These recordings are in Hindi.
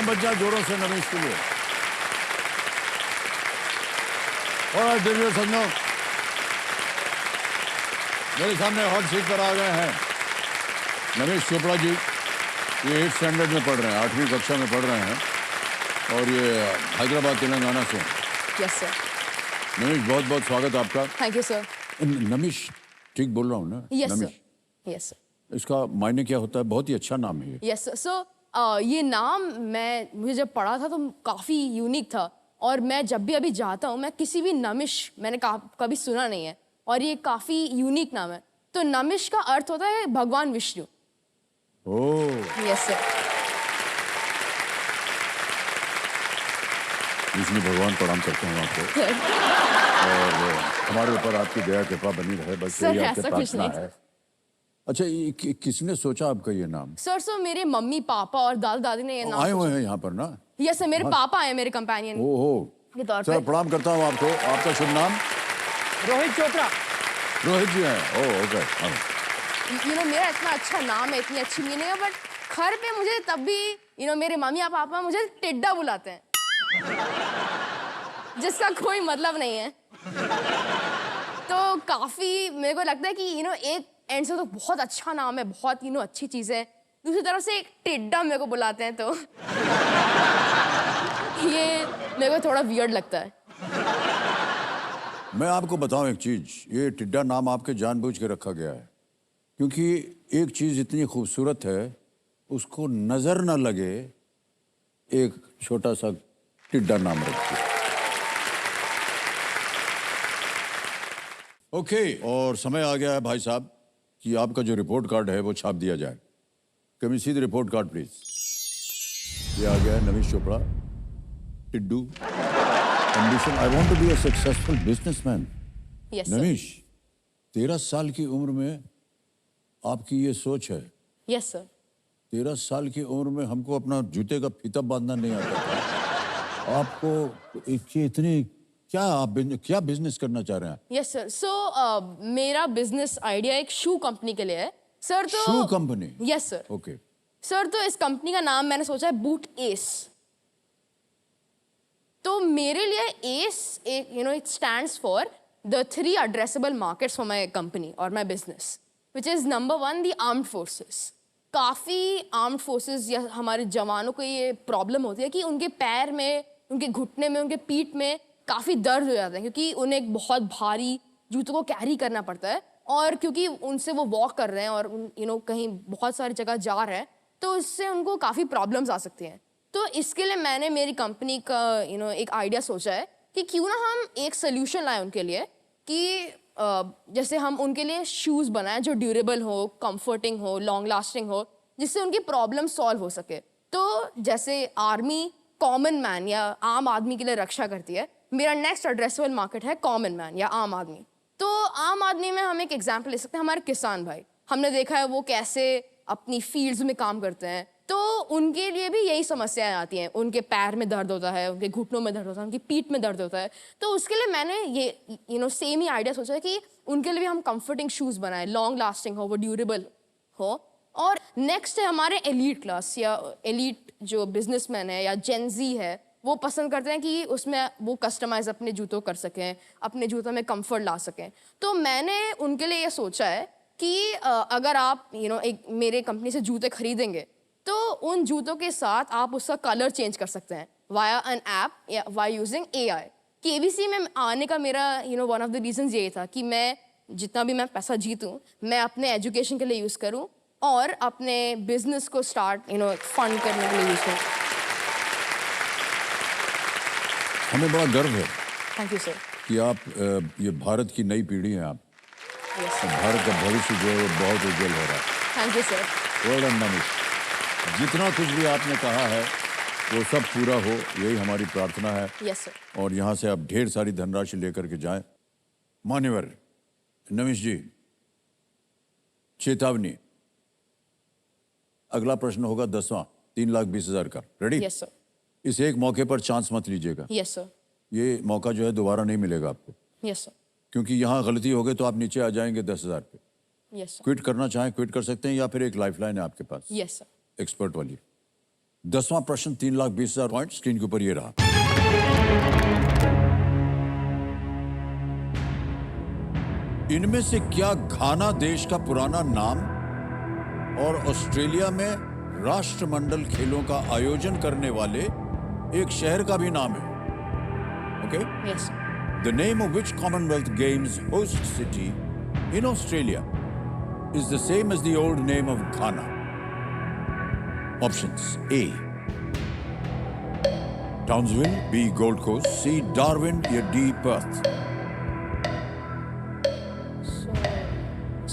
तालियां बज जाए जोरों से नमिश के लिए। और डियर संगम, मेरे सामने हॉट सीट पर आ गए हैं नमिश चोपड़ा जी। ये 8th स्टैंडर्ड में पढ़ रहे हैं, 8वीं कक्षा में पढ़ रहे हैं और ये हैदराबाद तेलंगाना से। Yes sir. नमिश, बहुत बहुत स्वागत आपका। Thank you sir. नमिश ठीक बोल रहा हूँ ना? Yes Namish, sir. Yes sir. इसका मायने क्या होता है? बहुत ही अच्छा नाम है ये। Yes sir. सो ये नाम मुझे जब पढ़ा था तो काफ़ी यूनिक था, और मैं जब भी अभी जाता हूँ मैं किसी भी नमिश मैंने कभी सुना नहीं है, और ये काफ़ी यूनिक नाम है। तो नमिश का अर्थ होता है भगवान विष्णु। ओह, यस सर। विष्णु भगवान प्रणाम करते हैं आपको और हमारे ऊपर आपकी दया कृपा बनी रहे, बस सर, यही आपसे ऐसा कुछ प्रार्थना नहीं। है। अच्छा, किसने सोचा आपका ये नाम? सर मेरे मम्मी पापा और दादा दादी ने ये नाम आए हुए हैं यहाँ पर ना? यस सर, मेरे पापा आए मेरे कंपेनियन ओहो, के तौर सर पे। प्रणाम करता हूँ आपको। आपका शुभ नाम? रोहित चोपड़ा। रोहित जी हैं। Oh okay. मेरा इतना अच्छा नाम है, इतनी अच्छी मीनिंग है, बट घर पे मुझे तब भी मेरे मम्मी या पापा मुझे टिड्डा बुलाते हैं जिसका कोई मतलब नहीं है। तो काफी मेरे को लगता है कि एक एंड से तो बहुत अच्छा नाम है, बहुत अच्छी चीज है, दूसरी तरफ से एक टिड्डा मेरे को बुलाते हैं तो ये मेरे को थोड़ा वियर्ड लगता है। मैं आपको बताऊं एक चीज, ये टिड्डा नाम आपके जानबूझ के रखा गया है, क्योंकि एक चीज इतनी खूबसूरत है उसको नजर न लगे, एक छोटा सा टिड्डा नाम रखिए। ओके, और समय आ गया है भाई साहब कि आपका जो रिपोर्ट कार्ड है वो छाप दिया जाए। Can we see the report card please? ये आ गया है नमिश चोपड़ा, टिड्डू, ambition, I want to be a successful businessman. Yes sir. Namish, 13 साल की उम्र में आपकी ये सोच है। Yes sir. 13 साल की उम्र में हमको अपना जूते का फीता बांधना नहीं आता था। आपको इतनी क्या बिजनेस करना चाह रहे हैं? Yes sir. सो मेरा बिजनेस आइडिया एक शू कंपनी के लिए है सर। तो shoe company? Yes sir. Okay sir, तो इस कंपनी का नाम मैंने सोचा है बूट एस। तो मेरे लिए S it stands for the 3 addressable markets for my company और my business, which is number 1 the armed forces. काफ़ी आर्म्ड फोर्सेस या हमारे जवानों को ये प्रॉब्लम होती है कि उनके पैर में, उनके घुटने में, उनके पीठ में काफ़ी दर्द हो जाता है, क्योंकि उन्हें एक बहुत भारी जूतों को कैरी करना पड़ता है, और क्योंकि उनसे वो वॉक कर रहे हैं और कहीं बहुत सारी जगह जा रहे हैं, तो इससे उनको काफ़ी प्रॉब्लम्स आ सकती हैं। तो इसके लिए मैंने मेरी कंपनी का एक आइडिया सोचा है कि क्यों ना हम एक सोल्यूशन लाएं उनके लिए, कि जैसे हम उनके लिए शूज़ बनाएं जो ड्यूरेबल हो, कंफर्टिंग हो, लॉन्ग लास्टिंग हो, जिससे उनकी प्रॉब्लम सॉल्व हो सके। तो जैसे आर्मी कॉमन मैन या आम आदमी के लिए रक्षा करती है, मेरा नेक्स्ट एड्रेसेबल मार्केट है कॉमन मैन या आम आदमी। तो आम आदमी में हम एक एग्जाम्पल ले सकते हैं, हमारे किसान भाई। हमने देखा है वो कैसे अपनी फील्ड्स में काम करते हैं, तो उनके लिए भी यही समस्याएं आती हैं। उनके पैर में दर्द होता है, उनके घुटनों में दर्द होता है, उनकी पीठ में दर्द होता है। तो उसके लिए मैंने ये सेम ही आइडिया सोचा है कि उनके लिए भी हम कंफर्टिंग शूज़ बनाएं, लॉन्ग लास्टिंग हो, वो ड्यूरेबल हो। और नेक्स्ट है हमारे एलीट क्लास या एलीट जो बिजनेसमैन है या जेनजी है, वो पसंद करते हैं कि उसमें वो कस्टमाइज अपने जूतों कर सकें, अपने जूतों में कंफर्ट ला सकें। तो मैंने उनके लिए ये सोचा है कि अगर आप एक मेरे कंपनी से जूते खरीदेंगे, तो उन जूतों के साथ आप उसका कलर चेंज कर सकते हैं वाया एन ऐप या वाई यूजिंग AI। केबीसी में आने का मेरा वन ऑफ द रीजंस यही था कि मैं जितना भी मैं पैसा जीतूं, मैं अपने एजुकेशन के लिए यूज़ करूं और अपने बिजनेस को स्टार्ट फंड करने के लिए यूज़ करूं। हमें बड़ा गर्व है थैंक यू सर। कि आप ये भारत की नई पीढ़ी हैं आप। यस और भारत का भविष्य जो है वो बहुत उज्जवल हो रहा है। Thank you sir. Well done Namish, जितना कुछ भी आपने कहा है वो सब पूरा हो, यही हमारी प्रार्थना है। Yes sir. और यहाँ से आप ढेर सारी धनराशि लेकर के जाएं। मान्यवर नमिश जी, चेतावनी, अगला प्रश्न होगा 10वां, 3,20,000 का। रेडी? Yes sir. इस एक मौके पर चांस मत लीजिएगा। Yes sir. ये मौका जो है दोबारा नहीं मिलेगा आपको, यस सर। क्योंकि यहाँ गलती हो गई तो आप नीचे आ जाएंगे 10,000 पे। Yes sir. क्विट करना चाहें क्विट कर सकते हैं, या फिर एक लाइफलाइन है आपके पास यस सर। एक्सपर्ट वाली। 10वां प्रश्न 3,20,000 पॉइंट स्क्रीन के ऊपर ये रहा। इनमें से क्या घाना देश का पुराना नाम और ऑस्ट्रेलिया में राष्ट्रमंडल खेलों का आयोजन करने वाले एक शहर का भी नाम है? Okay? Yes. The name of which Commonwealth Games host city in Australia is the same as the old name of Ghana? Options: A, Townsville, B, Gold Coast, C, Darwin, या D, Perth.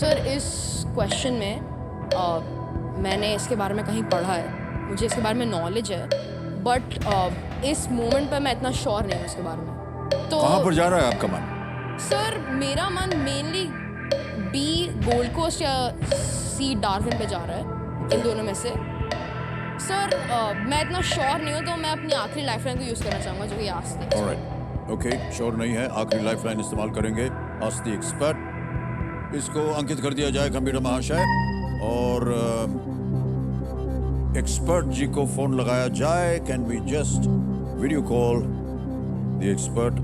सर इस क्वेश्चन में मैंने इसके बारे में कहीं पढ़ा है, मुझे इसके बारे में नॉलेज है, बट इस मोमेंट पे मैं इतना श्योर नहीं हूँ इसके बारे में। तो कहाँ पर जा रहा है आपका मन? सर मेरा मन मेनली बी गोल्ड कोस्ट या सी डार्विन पे जा रहा है, इन दोनों में से। सर मैं इतना श्योर नहीं हूँ, तो मैं अपनी आखिरी लाइफलाइन को यूज़ करना चाहूँगा, जो कि ask the expert. Alright, okay, sure नहीं है, आखिरी लाइफलाइन इस्तेमाल करेंगे, आस्क द एक्सपर्ट। इसको अंकित कर दिया जाए कंप्यूटर महाशय, और एक्सपर्ट जी को फोन लगाया जाए। Can we just video call the expert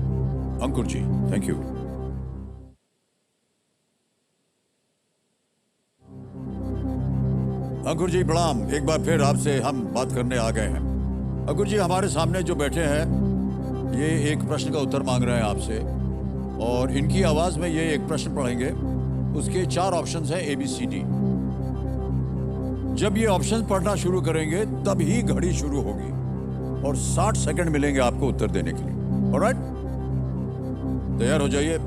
Ankur ji? Thank you. Ankur ji प्रणाम, एक बार फिर आपसे हम बात करने आ गए हैं। अंकुर जी, हमारे सामने जो बैठे हैं ये एक प्रश्न का उत्तर मांग रहे हैं आपसे, और इनकी आवाज में ये एक प्रश्न पढ़ेंगे। उसके 4 ऑप्शंस हैं, ABCD। जब ये ऑप्शन पढ़ना शुरू करेंगे तब ही घड़ी शुरू होगी और 60 सेकंड मिलेंगे आपको उत्तर देने के लिए। ऑलराइट, तैयार हो जाइए।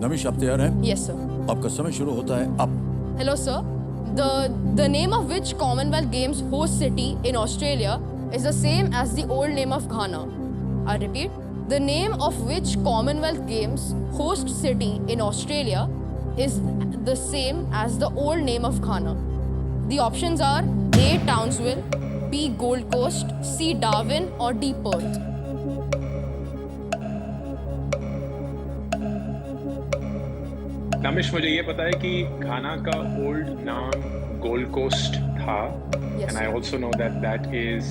नमिश, आप तैयार हैं? Yes sir. आपका समय शुरू होता है अब। Hello, sir. The name of which Commonwealth Games host city in Australia is the same as the old name of Ghana? I repeat, the name of which Commonwealth Games host city in Australia is the same as the old name of Ghana? The options are A, Townsville, B, Gold Coast, C, Darwin, or D, Perth. Namish, मुझे ये पता है कि घाना का ओल्ड नाम गोल्ड कोस्ट था, and I also know that that is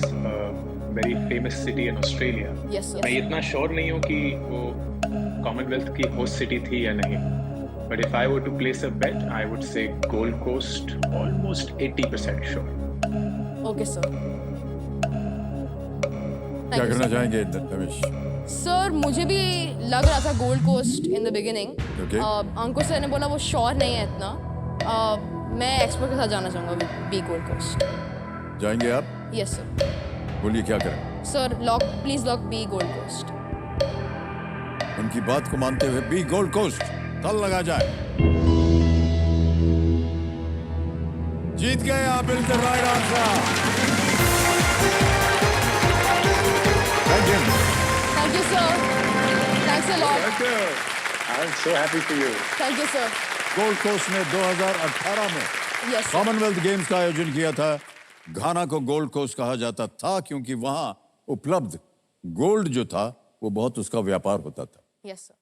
very famous city in Australia. Yes, sir. मैं इतना श्योर नहीं हूँ कि वो कॉमनवेल्थ की होस्ट सिटी थी या नहीं, but if I were to place a bet I would say Gold Coast, almost 80% sure. Okay, sir. क्या Thank you, करना sir. चाहेंगे नमिश? सर मुझे भी लग रहा था Gold Coast in the beginning. Okay. Ankur sir ने बोला वो श्योर नहीं है इतना। मैं एक्सपर्ट के साथ जाना चाहूँगा, बी गोल्ड कोस्ट। जाएंगे आप? Yes sir. बोलिए क्या करें? Sir lock, please lock B Gold Coast. उनकी बात को मानते हुए बी गोल्ड कोस्ट कल लगा जाए। जीत गए आप, बिल्कुल right answer. Thank you. Thank you sir, thanks a lot. I am so happy for you. Thank you sir. Gold Coast ने 2018 में यस सर। कॉमनवेल्थ गेम्स का आयोजन किया था। घाना को गोल्ड कोस्ट कहा जाता था क्योंकि वहां उपलब्ध गोल्ड जो था वो बहुत उसका व्यापार होता था। Yes sir.